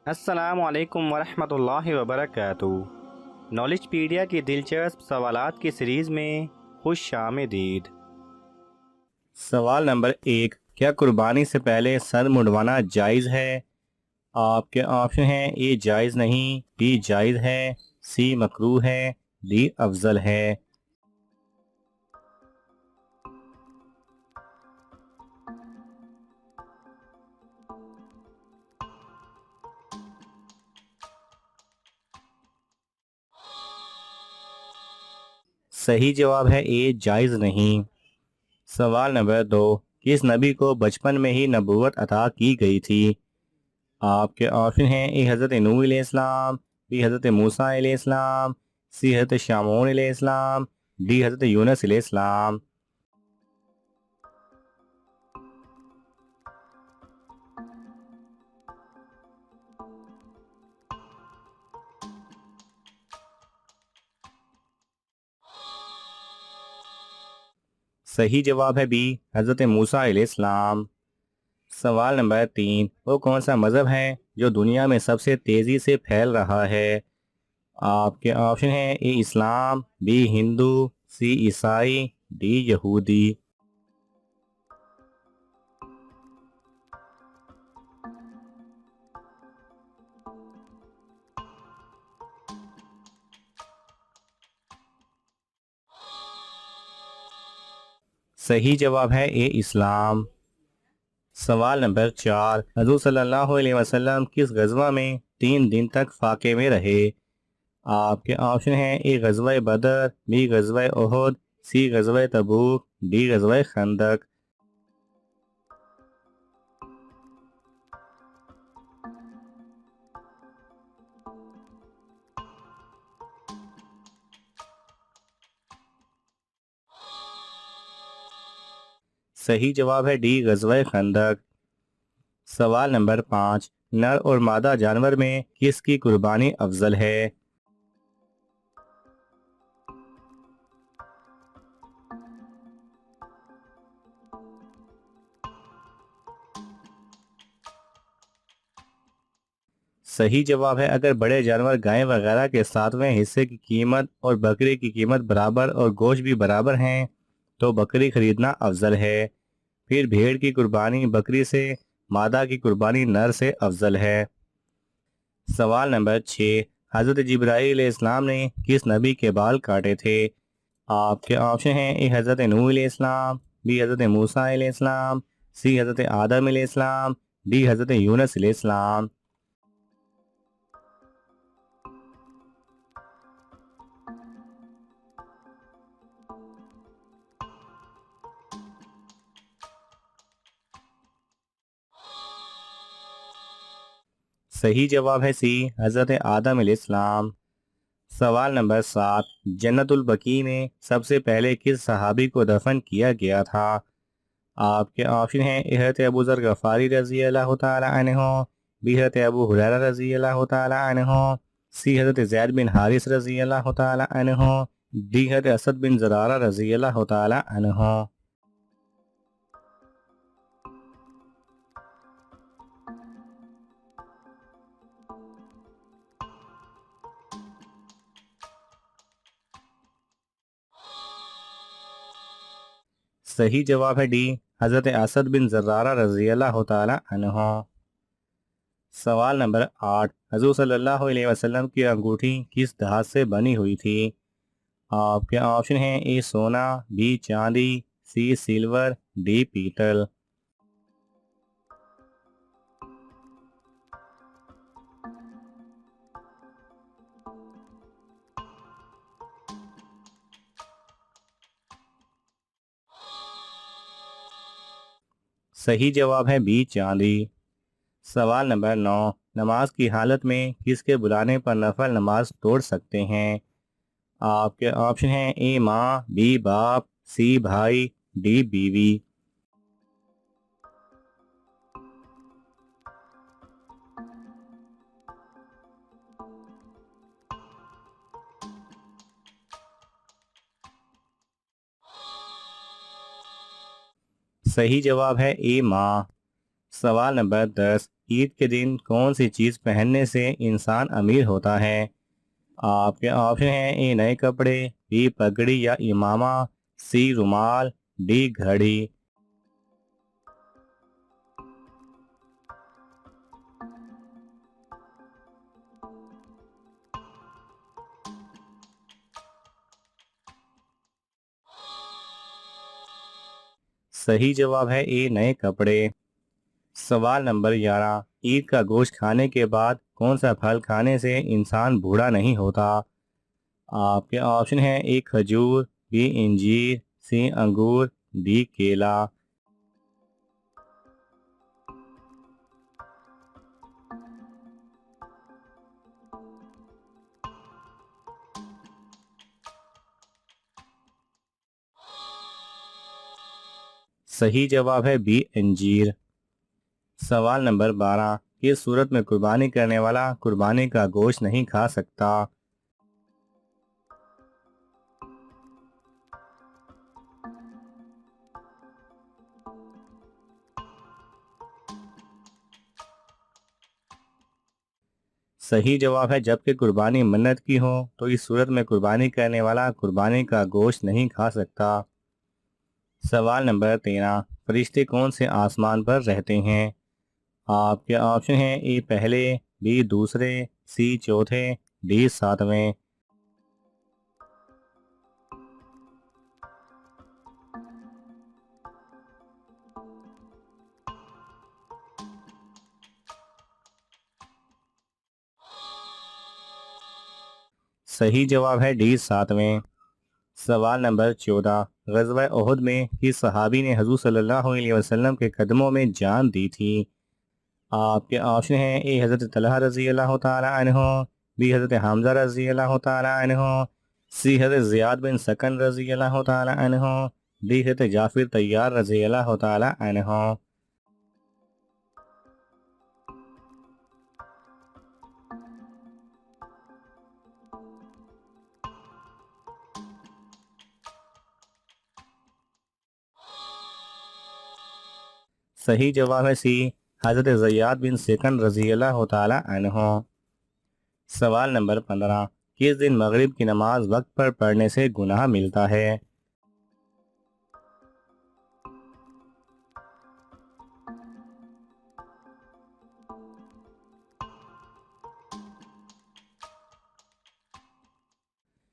अस्सलामु अलैकुम वरहमतुल्लाहि वबरकातुहू। नॉलेजपीडिया की दिलचस्प सवालात की सीरीज़ में खुश आमदीद। सवाल नंबर 1, क्या कुर्बानी से पहले सर मुंडवाना जायज़ है? आपके ऑप्शन हैं: ए जायज़ नहीं, बी जायज़ है, सी मकरूह है, डी अफजल है। सही जवाब है ए जायज़ नहीं। सवाल नंबर 2, किस नबी को बचपन में ही नबूवत अता की गई थी? आपके ऑप्शन हैं: ए हज़रत नूह अलैहिस्सलाम, बी हज़रत मूसा अलैहिस्सलाम, सी हज़रत शामून अलैहिस्सलाम, डी हज़रत यूनुस अलैहिस्सलाम। सही जवाब है बी हज़रत मूसा अलैहिस्सलाम। सवाल नंबर 3, वो कौन सा मज़हब है जो दुनिया में सबसे तेज़ी से फैल रहा है? आपके ऑप्शन हैं: ए इस्लाम, बी हिंदू, सी ईसाई, डी यहूदी। सही जवाब है ए इस्लाम। सवाल नंबर 4, हज़ूर सल्लल्लाहु अलैहि वसल्लम किस गज़वा में 3 दिन तक फाके में रहे? आपके ऑप्शन हैं: ए गज़वा बदर, बी गज़वा ओहद, सी गज़वा तबूक, डी गज़वा खंदक। सही जवाब है डी गज़वा खंदक। सवाल नंबर 5, नर और मादा जानवर में किसकी कुर्बानी अफजल है? सही जवाब है, अगर बड़े जानवर गाय वगैरह के 7वें हिस्से की कीमत और बकरी की कीमत बराबर और गोश्त भी बराबर हैं तो बकरी खरीदना अफजल है। फिर भेड़ की कुर्बानी बकरी से, मादा की कुर्बानी नर से अफजल है। सवाल नंबर 6, हज़रत जिब्राईल इस्लाम ने किस नबी के बाल काटे थे? आपके ऑप्शन हैं: ए हज़रत नूह अलैहिस्सलाम, बी हज़रत मूसा अलैहिस्सलाम, सी हज़रत आदम अलैहिस्सलाम, डी हज़रत यूनुस अलैहिस्सलाम। सही जवाब है सी हज़रत आदम अलैहिस्सलाम। सवाल नंबर 7, जन्नतुल बकी में सबसे पहले किस सहाबी को दफन किया गया था? आपके ऑप्शन हैं: ए हज़रत अबू ज़र गफ़ारी रज़ी अल्लाह तआला अन्हु, बी हज़रत अबू हुरैरा रज़ी अल्लाह तआला अन्हु, सी हज़रत ज़ैद बिन हारिस रज़ी अल्लाह तआला अन्हु, डी हज़रत असद बिन ज़रारा रज़ी अल्लाह तआला अन्हु। सही जवाब है डी हज़रत असद बिन ज़रारा रज़ी अल्लाह तआला अन्हु। सवाल नंबर 8, हज़ूर सल्लल्लाहु अलैहि वसल्लम की अंगूठी किस धात से बनी हुई थी? आपके ऑप्शन हैं: ए सोना, बी चांदी, सी सिल्वर, डी पीतल। सही जवाब है बी चांदी। सवाल नंबर 9, नमाज की हालत में किसके बुलाने पर नफल नमाज तोड़ सकते हैं? आपके ऑप्शन हैं: ए माँ, बी बाप, सी भाई, डी बीवी। सही जवाब है ए माँ। सवाल नंबर 10, ईद के दिन कौन सी चीज़ पहनने से इंसान अमीर होता है? आपके ऑप्शन हैं ए नए कपड़े, बी पगड़ी या इमामा, सी रुमाल, डी घड़ी। सही जवाब है ए नए कपड़े। सवाल नंबर 11, ईद का गोश्त खाने के बाद कौन सा फल खाने से इंसान बूढ़ा नहीं होता? आपके ऑप्शन हैं ए खजूर, बी इंजीर, सी अंगूर, डी केला। सही जवाब है बी अंजीर। सवाल नंबर 12, किस सूरत में कुर्बानी करने वाला कुर्बानी का गोश्त नहीं खा सकता? सही जवाब है जबकि कुर्बानी मन्नत की हो तो इस सूरत में कुर्बानी करने वाला कुर्बानी का गोश्त नहीं खा सकता। सवाल नंबर 13, फरिश्ते कौन से आसमान पर रहते हैं? आपके ऑप्शन हैं ए पहले, बी दूसरे, सी चौथे, डी सातवें। सही जवाब है डी सातवें। सवाल नंबर 14, ग़ज़वा उहद में किस सहाबी ने हुज़ूर सल्लल्लाहु अलैहि वसल्लम के कदमों में जान दी थी? आपके ऑप्शन हैं ए हज़रत तलहा रज़ी अल्लाह तआला अन्हु, बी हज़रत हमज़ा रज़ी अल्लाह तआला अन्हु, सी हज़रत ज़ियाद बिन सकन रज़ी अल्लाह तआला अन्हु, डी हज़रत जाफ़िर तैयार रज़ी अल्लाह तआला अन्हु। सही जवाब है सी हज़रत ज़ियाद बिन सकन रज़ी अल्लाह तआला अन्हु। सवाल नंबर 15, किस दिन मगरिब की नमाज वक्त पर पढ़ने से गुनाह मिलता है?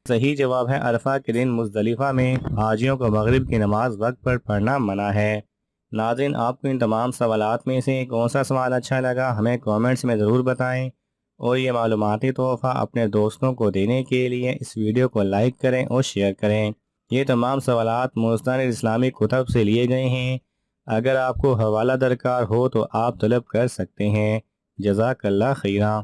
सही जवाब है अरफा के दिन मुज़दलिफ़ा में हाजियों को मगरिब की नमाज वक्त पर पढ़ना मना है। नाज़रीन, आपको इन तमाम सवालात में से कौन सा सवाल अच्छा लगा हमें कमेंट्स में ज़रूर बताएं और ये मालूमाती तोहफ़ा अपने दोस्तों को देने के लिए इस वीडियो को लाइक करें और शेयर करें। ये तमाम सवालात मुस्तनिद इस्लामी कुतब से लिए गए हैं। अगर आपको हवाला दरकार हो तो आप तलब कर सकते हैं। जज़ाकल्लाह खैरा।